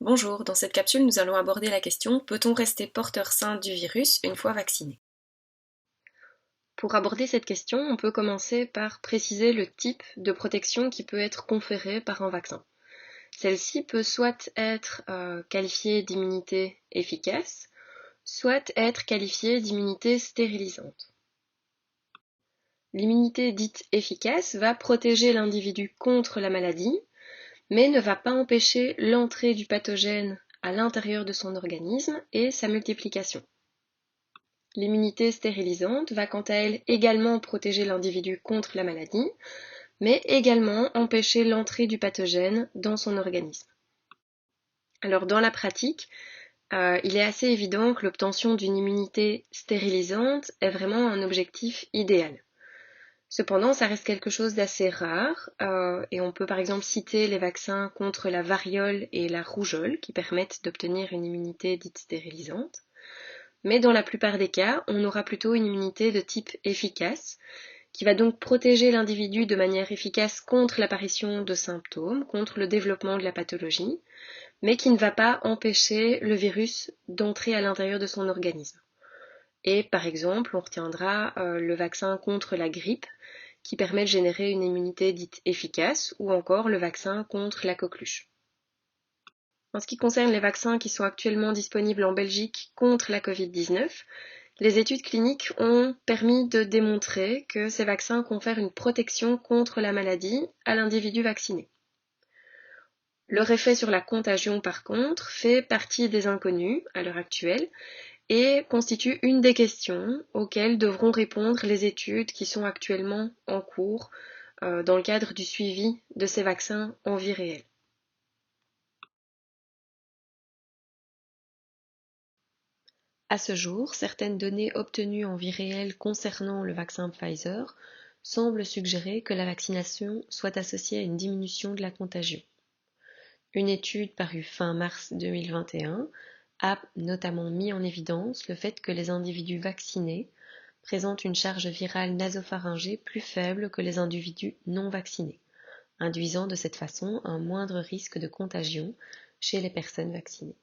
Bonjour, dans cette capsule, nous allons aborder la question: peut-on rester porteur sain du virus une fois vacciné? Pour aborder cette question, on peut commencer par préciser le type de protection qui peut être conférée par un vaccin. Celle-ci peut soit être qualifiée d'immunité efficace, soit être qualifiée d'immunité stérilisante. L'immunité dite efficace va protéger l'individu contre la maladie, mais ne va pas empêcher l'entrée du pathogène à l'intérieur de son organisme et sa multiplication. L'immunité stérilisante va quant à elle également protéger l'individu contre la maladie, mais également empêcher l'entrée du pathogène dans son organisme. Alors dans la pratique, il est assez évident que l'obtention d'une immunité stérilisante est vraiment un objectif idéal. Cependant, ça reste quelque chose d'assez rare, et on peut par exemple citer les vaccins contre la variole et la rougeole qui permettent d'obtenir une immunité dite stérilisante. Mais dans la plupart des cas, on aura plutôt une immunité de type efficace, qui va donc protéger l'individu de manière efficace contre l'apparition de symptômes, contre le développement de la pathologie, mais qui ne va pas empêcher le virus d'entrer à l'intérieur de son organisme. Et par exemple, on retiendra le vaccin contre la grippe, qui permet de générer une immunité dite efficace, ou encore le vaccin contre la coqueluche. En ce qui concerne les vaccins qui sont actuellement disponibles en Belgique contre la Covid-19, les études cliniques ont permis de démontrer que ces vaccins confèrent une protection contre la maladie à l'individu vacciné. Leur effet sur la contagion, par contre, fait partie des inconnus à l'heure actuelle et constitue une des questions auxquelles devront répondre les études qui sont actuellement en cours dans le cadre du suivi de ces vaccins en vie réelle. À ce jour, certaines données obtenues en vie réelle concernant le vaccin Pfizer semblent suggérer que la vaccination soit associée à une diminution de la contagion. Une étude parue fin mars 2021 a notamment mis en évidence le fait que les individus vaccinés présentent une charge virale nasopharyngée plus faible que les individus non vaccinés, induisant de cette façon un moindre risque de contagion chez les personnes vaccinées.